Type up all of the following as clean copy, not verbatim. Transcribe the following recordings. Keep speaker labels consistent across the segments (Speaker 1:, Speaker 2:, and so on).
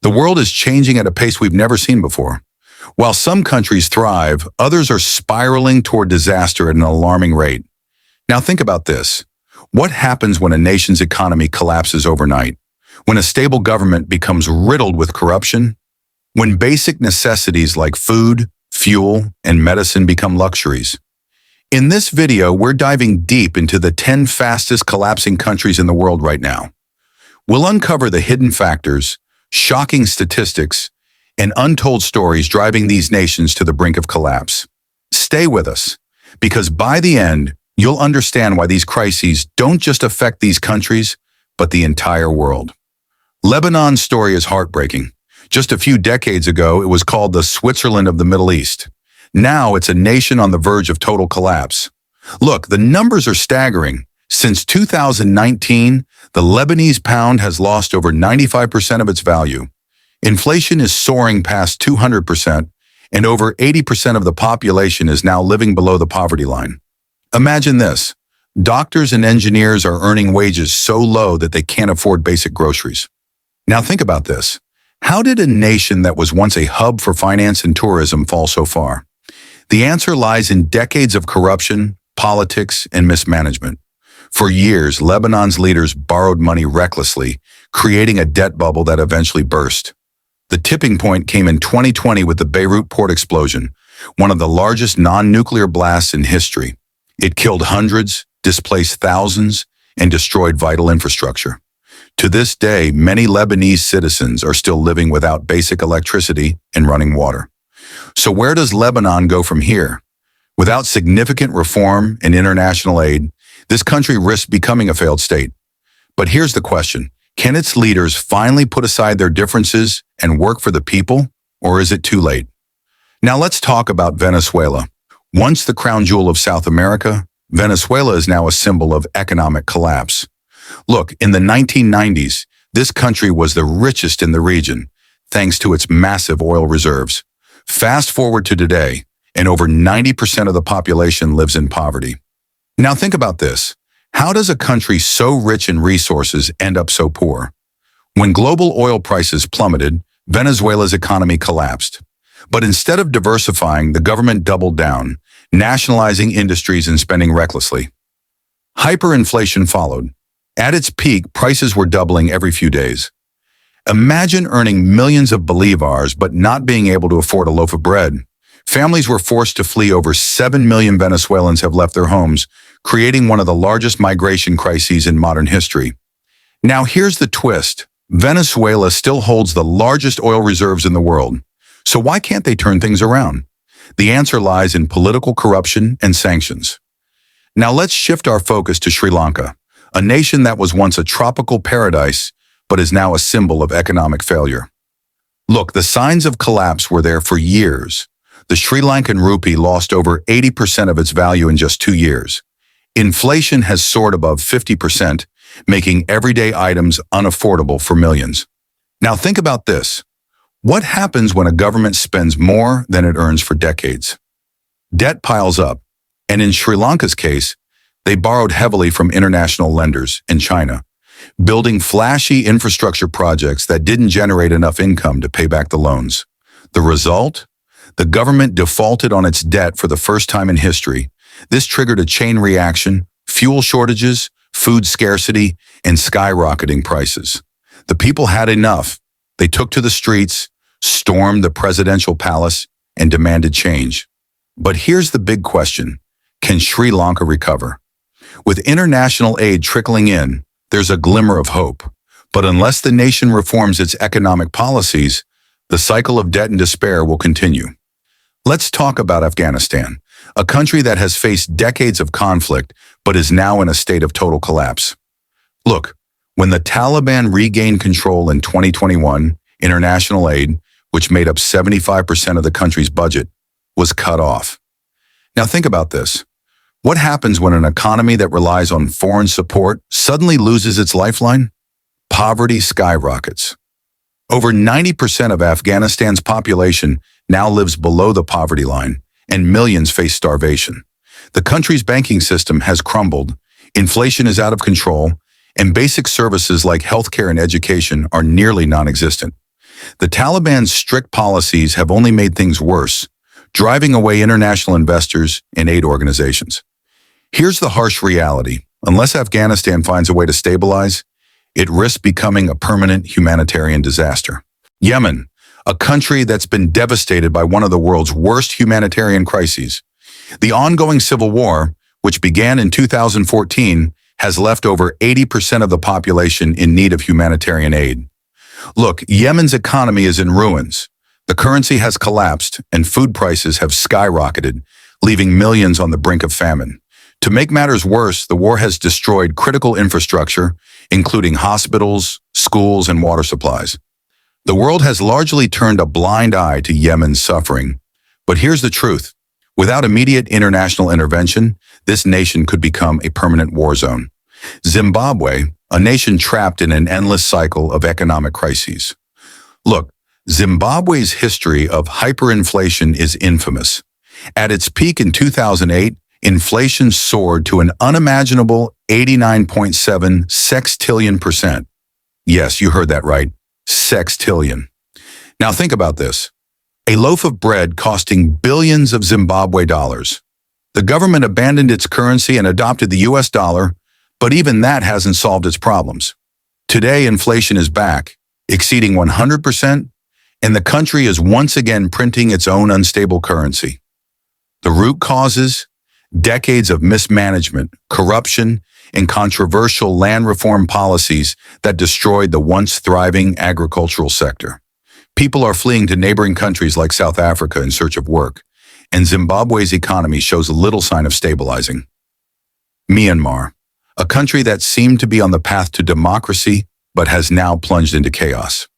Speaker 1: The world is changing at a pace we've never seen before. While some countries thrive, others are spiraling toward disaster at an alarming rate. Now think about this. What happens when a nation's economy collapses overnight? When a stable government becomes riddled with corruption? When basic necessities like food, fuel, and medicine become luxuries? In this video, we're diving deep into the 10 fastest collapsing countries in the world right now. We'll uncover the hidden factors, shocking statistics, and untold stories driving these nations to the brink of collapse. Stay with us, because by the end, you'll understand why these crises don't just affect these countries, but the entire world. Lebanon's story is heartbreaking. Just a few decades ago, it was called the Switzerland of the Middle East. Now it's a nation on the verge of total collapse. Look, the numbers are staggering. Since 2019, the Lebanese pound has lost over 95% of its value. Inflation is soaring past 200%, and over 80% of the population is now living below the poverty line. Imagine this. Doctors and engineers are earning wages so low that they can't afford basic groceries. Now think about this. How did a nation that was once a hub for finance and tourism fall so far? The answer lies in decades of corruption, politics, and mismanagement. For years, Lebanon's leaders borrowed money recklessly, creating a debt bubble that eventually burst. The tipping point came in 2020 with the Beirut port explosion, one of the largest non-nuclear blasts in history. It killed hundreds, displaced thousands, and destroyed vital infrastructure. To this day, many Lebanese citizens are still living without basic electricity and running water. So where does Lebanon go from here? Without significant reform and international aid, this country risks becoming a failed state. But here's the question. Can its leaders finally put aside their differences and work for the people, or is it too late? Now let's talk about Venezuela. Once the crown jewel of South America, Venezuela is now a symbol of economic collapse. Look, in the 1990s, this country was the richest in the region, thanks to its massive oil reserves. Fast forward to today, and over 90% of the population lives in poverty. Now think about this. How does a country so rich in resources end up so poor? When global oil prices plummeted, Venezuela's economy collapsed. But instead of diversifying, the government doubled down, nationalizing industries and spending recklessly. Hyperinflation followed. At its peak, prices were doubling every few days. Imagine earning millions of bolivars but not being able to afford a loaf of bread. Families were forced to flee. Over 7 million Venezuelans have left their homes, creating one of the largest migration crises in modern history. Now here's the twist. Venezuela still holds the largest oil reserves in the world. So why can't they turn things around? The answer lies in political corruption and sanctions. Now let's shift our focus to Sri Lanka, a nation that was once a tropical paradise, but is now a symbol of economic failure. Look, the signs of collapse were there for years. The Sri Lankan rupee lost over 80% of its value in just 2 years. Inflation has soared above 50%, making everyday items unaffordable for millions. Now think about this. What happens when a government spends more than it earns for decades? Debt piles up, and in Sri Lanka's case, they borrowed heavily from international lenders in China, building flashy infrastructure projects that didn't generate enough income to pay back the loans. The result? The government defaulted on its debt for the first time in history. This triggered a chain reaction, fuel shortages, food scarcity, and skyrocketing prices. The people had enough. They took to the streets, stormed the presidential palace, and demanded change. But here's the big question. Can Sri Lanka recover? With international aid trickling in, there's a glimmer of hope. But unless the nation reforms its economic policies, the cycle of debt and despair will continue. Let's talk about Afghanistan, a country that has faced decades of conflict but is now in a state of total collapse. Look, when the Taliban regained control in 2021, international aid, which made up 75% of the country's budget, was cut off. Now think about this. What happens when an economy that relies on foreign support suddenly loses its lifeline? Poverty skyrockets. Over 90% of Afghanistan's population now lives below the poverty line, and millions face starvation. The country's banking system has crumbled, inflation is out of control, and basic services like healthcare and education are nearly non-existent. The Taliban's strict policies have only made things worse, driving away international investors and aid organizations. Here's the harsh reality. Unless Afghanistan finds a way to stabilize, it risks becoming a permanent humanitarian disaster. Yemen, a country that's been devastated by one of the world's worst humanitarian crises. The ongoing civil war, which began in 2014, has left over 80% of the population in need of humanitarian aid. Look, Yemen's economy is in ruins. The currency has collapsed and food prices have skyrocketed, leaving millions on the brink of famine. To make matters worse, the war has destroyed critical infrastructure, including hospitals, schools, and water supplies. The world has largely turned a blind eye to Yemen's suffering. But here's the truth. Without immediate international intervention, this nation could become a permanent war zone. Zimbabwe, a nation trapped in an endless cycle of economic crises. Look, Zimbabwe's history of hyperinflation is infamous. At its peak in 2008, inflation soared to an unimaginable 89.7 sextillion%. Yes, you heard that right, sextillion. Now think about this. A loaf of bread costing billions of Zimbabwe dollars. The government abandoned its currency and adopted the US dollar, but even that hasn't solved its problems. Today, inflation is back, exceeding 100%, and the country is once again printing its own unstable currency. The root causes? Decades of mismanagement, corruption, and controversial land reform policies that destroyed the once thriving agricultural sector. People are fleeing to neighboring countries like South Africa in search of work, and Zimbabwe's economy shows little sign of stabilizing. Myanmar, a country that seemed to be on the path to democracy but has now plunged into chaos.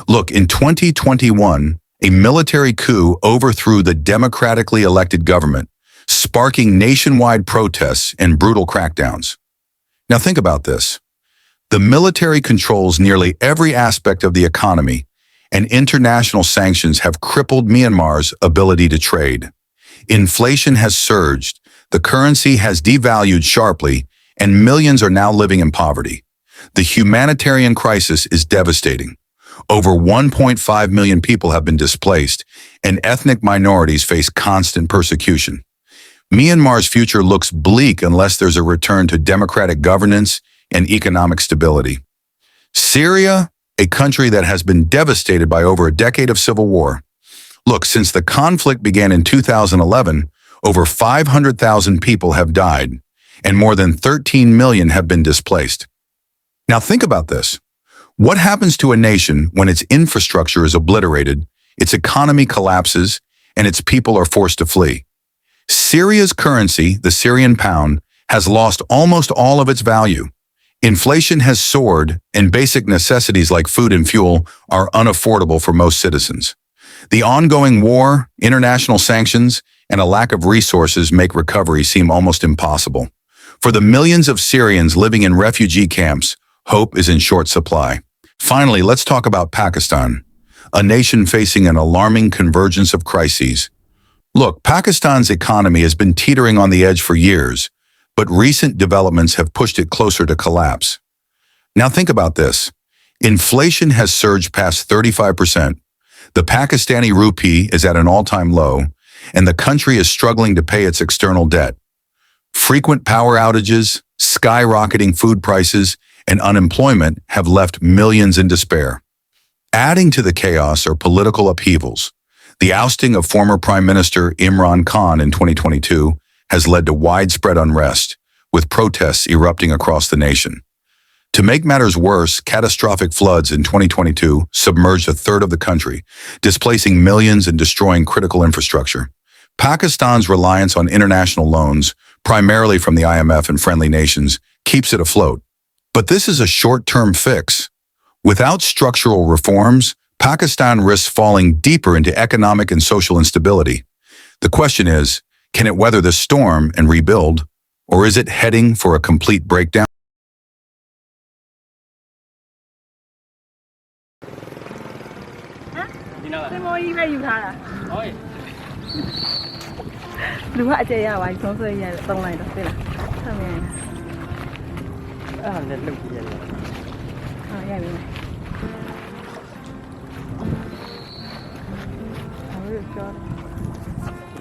Speaker 1: Look, in 2021, a military coup overthrew the democratically elected government, sparking nationwide protests and brutal crackdowns. Now think about this. The military controls nearly every aspect of the economy, and international sanctions have crippled Myanmar's ability to trade. Inflation has surged, the currency has devalued sharply, and millions are now living in poverty. The humanitarian crisis is devastating. Over 1.5 million people have been displaced, and ethnic minorities face constant persecution. Myanmar's future looks bleak unless there's a return to democratic governance and economic stability. Syria, a country that has been devastated by over a decade of civil war. Look, since the conflict began in 2011, over 500,000 people have died, and more than 13 million have been displaced. Now think about this. What happens to a nation when its infrastructure is obliterated, its economy collapses, and its people are forced to flee? Syria's currency, the Syrian pound, has lost almost all of its value. Inflation has soared, and basic necessities like food and fuel are unaffordable for most citizens. The ongoing war, international sanctions, and a lack of resources make recovery seem almost impossible. For the millions of Syrians living in refugee camps, hope is in short supply. Finally, let's talk about Pakistan, a nation facing an alarming convergence of crises. Look, Pakistan's economy has been teetering on the edge for years, but recent developments have pushed it closer to collapse. Now think about this. Inflation has surged past 35%. The Pakistani rupee is at an all-time low, and the country is struggling to pay its external debt. Frequent power outages, skyrocketing food prices, and unemployment have left millions in despair. Adding to the chaos are political upheavals. The ousting of former Prime Minister Imran Khan in 2022 has led to widespread unrest, with protests erupting across the nation. To make matters worse, catastrophic floods in 2022 submerged a third of the country, displacing millions and destroying critical infrastructure. Pakistan's reliance on international loans, primarily from the IMF and friendly nations, keeps it afloat. But this is a short-term fix. Without structural reforms, Pakistan risks falling deeper into economic and social instability. The question is, can it weather the storm and rebuild, or is it heading for a complete breakdown?
Speaker 2: God.